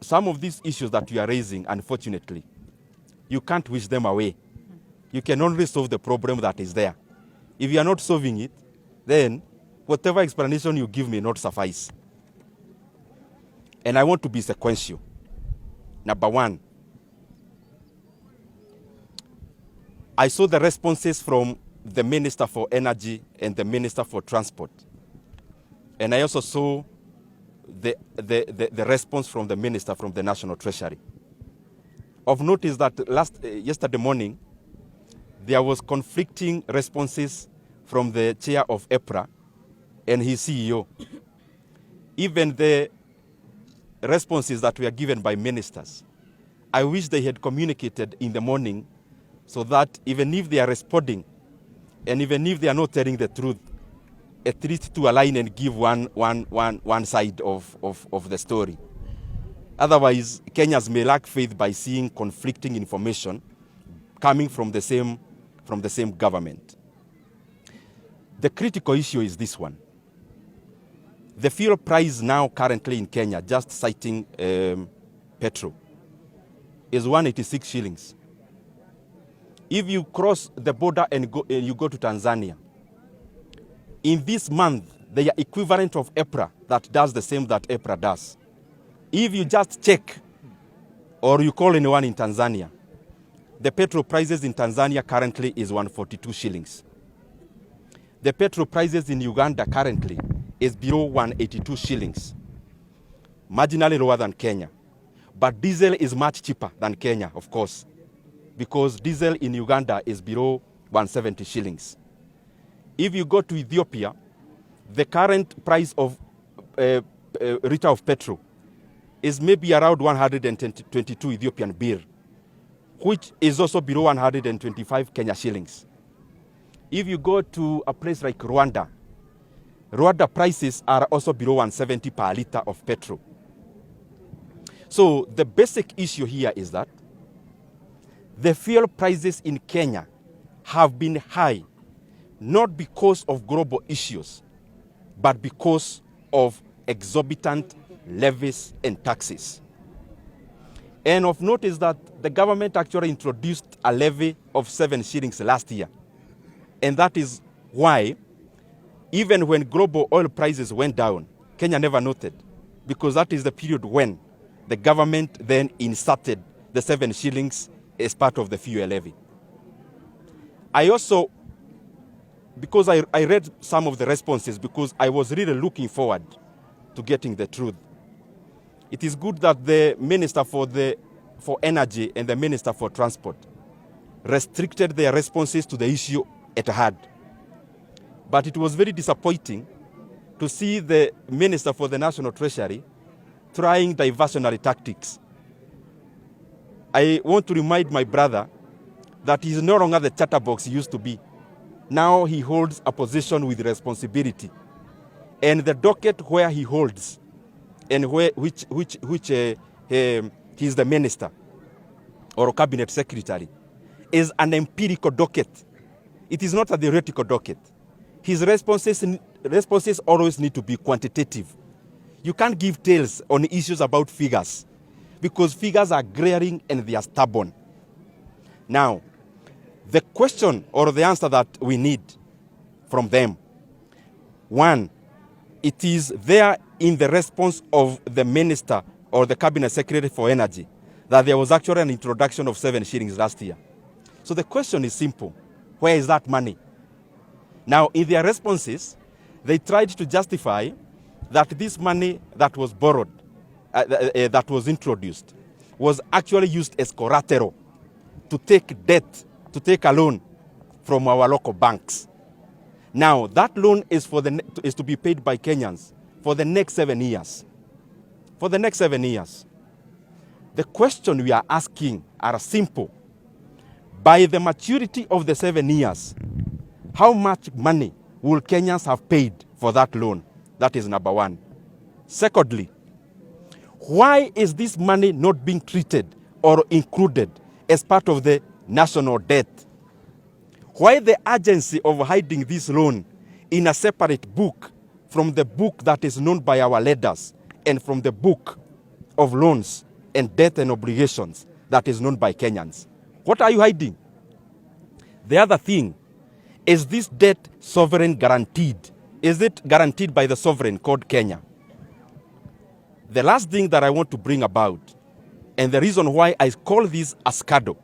some of these issues that you are raising, unfortunately, you can't wish them away. You can only solve the problem that is there. If you are not solving it, then whatever explanation you give may not suffice. And I want to be sequential. Number one, I saw the responses from the Minister for Energy and the Minister for Transport. And I also saw the response from the Minister from the National Treasury. Of note is that yesterday morning, there was conflicting responses from the chair of EPRA and his CEO. Even the responses that were given by ministers, I wish they had communicated in the morning so that even if they are responding and even if they are not telling the truth, at least to align and give one side of the story. Otherwise, Kenyans may lack faith by seeing conflicting information coming from the same government. The critical issue is this one. The fuel price now currently in Kenya, just citing petrol, is 186 shillings. If you cross the border and you go to Tanzania, in this month, they are equivalent of EPRA that does the same that EPRA does. If you just check or you call anyone in Tanzania, the petrol prices in Tanzania currently is 142 shillings. The petrol prices in Uganda currently is below 182 shillings, marginally lower than Kenya. But diesel is much cheaper than Kenya, of course, because diesel in Uganda is below 170 shillings. If you go to Ethiopia, the current price of liter of petrol is maybe around 122 Ethiopian birr, which is also below 125 Kenya shillings. If you go to a place like Rwanda, Rwanda prices are also below 170 per liter of petrol. So the basic issue here is that the fuel prices in Kenya have been high, not because of global issues, but because of exorbitant levies and taxes. And of note is that the government actually introduced a levy of 7 shillings last year. And that is why, even when global oil prices went down, Kenya never noted, because that is the period when the government then inserted the 7 shillings as part of the fuel levy. I also, because I read some of the responses, because I was really looking forward to getting the truth. It is good that the Minister for Energy and the Minister for Transport restricted their responses to the issue at hand. But it was very disappointing to see the Minister for the National Treasury trying diversionary tactics. I want to remind my brother that he is no longer the chatterbox he used to be. Now he holds a position with responsibility. And the docket where he holds and which he is the minister or cabinet secretary is an empirical docket. It is not a theoretical docket. His responses always need to be quantitative. You can't give tales on issues about figures because figures are glaring and they are stubborn. Now, the question or the answer that we need from them, one, it is there in the response of the minister or the cabinet secretary for energy that there was actually an introduction of 7 shillings last year. So the question is simple. Where is that money? Now, in their responses, they tried to justify that this money that was borrowed, that was introduced, was actually used as collateral to take debt, to take a loan from our local banks. Now, that loan is to be paid by Kenyans for the next 7 years. For the next 7 years. The question we are asking are simple. By the maturity of the 7 years, how much money will Kenyans have paid for that loan? That is number one. Secondly, why is this money not being treated or included as part of the national debt? Why the urgency of hiding this loan in a separate book from the book that is known by our leaders and from the book of loans and debt and obligations that is known by Kenyans. What are you hiding? The other thing, is this debt sovereign guaranteed? Is it guaranteed by the sovereign called Kenya? The last thing that I want to bring about, and the reason why I call this a scandal,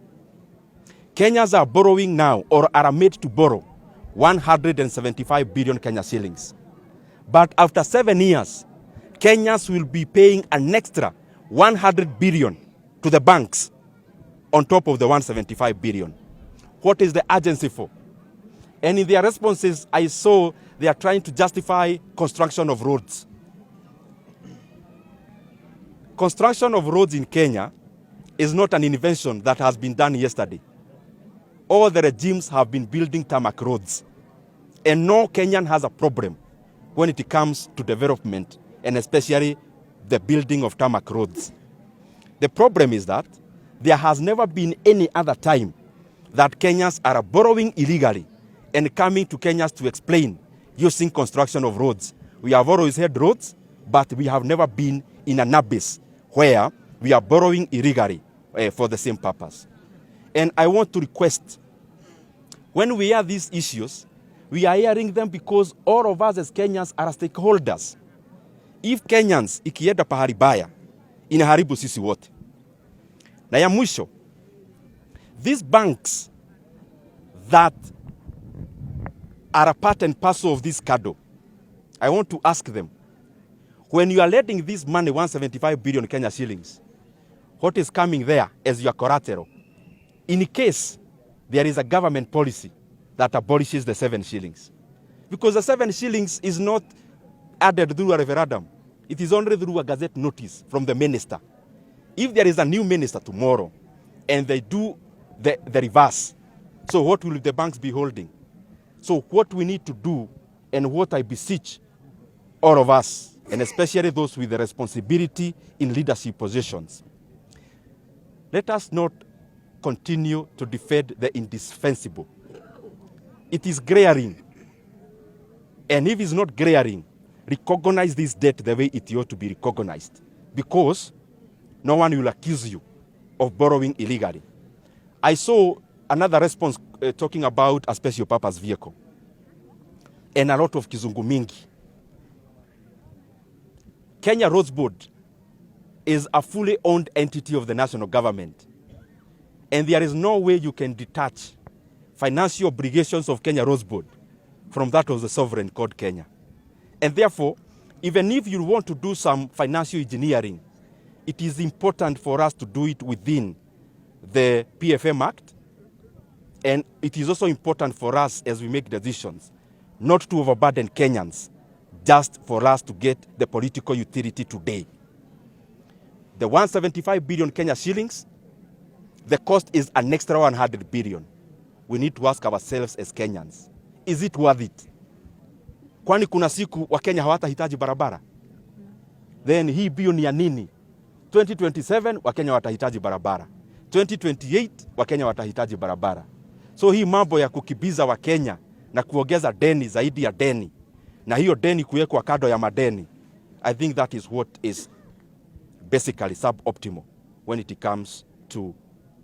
Kenyans are borrowing now, or are made to borrow, 175 billion Kenya shillings. But after 7 years, Kenyans will be paying an extra 100 billion to the banks on top of the 175 billion. What is the urgency for? And in their responses, I saw they are trying to justify construction of roads. Construction of roads in Kenya is not an invention that has been done yesterday. All the regimes have been building tarmac roads. And no Kenyan has a problem when it comes to development, and especially the building of tarmac roads. The problem is that there has never been any other time that Kenyans are borrowing illegally and coming to Kenyans to explain using construction of roads. We have always had roads, but we have never been in an abyss where we are borrowing illegally for the same purpose. And I want to request, when we hear these issues, we are hearing them because all of us as Kenyans are stakeholders. If Kenyans ikienda pahali baya, inaharibu sisi wote. Na ya mwisho, these banks that are a part and parcel of this scandal, I want to ask them, when you are lending this money, 175 billion Kenya shillings, what is coming there as your collateral? In case there is a government policy that abolishes the 7 shillings. Because the 7 shillings is not added through a referendum. It is only through a gazette notice from the minister. If there is a new minister tomorrow and they do the reverse, so what will the banks be holding? So what we need to do, and what I beseech all of us, and especially those with the responsibility in leadership positions, let us not continue to defend the indispensable. It is glaring. And if it's not glaring, recognize this debt the way it ought to be recognized, because no one will accuse you of borrowing illegally. I saw another response talking about a special purpose vehicle and a lot of kizungu mingi. Kenya Roads Board is a fully owned entity of the national government, and there is no way you can detach financial obligations of Kenya Roads Board from that of the sovereign called Kenya. And therefore, even if you want to do some financial engineering, it is important for us to do it within the PFM Act. And it is also important for us, as we make decisions, not to overburden Kenyans just for us to get the political utility today. The 175 billion Kenya shillings, the cost is an extra 100 billion. We need to ask ourselves as Kenyans, is it worth it? Kwani kuna siku wa Kenya hawatahitaji barabara? Then hii bilioni ya nini? 2027 wa Kenya watahitaji barabara. 2028 wa Kenya watahitaji barabara. So hii mambo ya kukibiza wa Kenya na kuongeza deni zaidi ya deni, na hiyo deni kuwekwa kado ya madeni, I think that is what is basically suboptimal when it comes to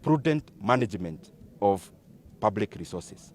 prudent management of public resources.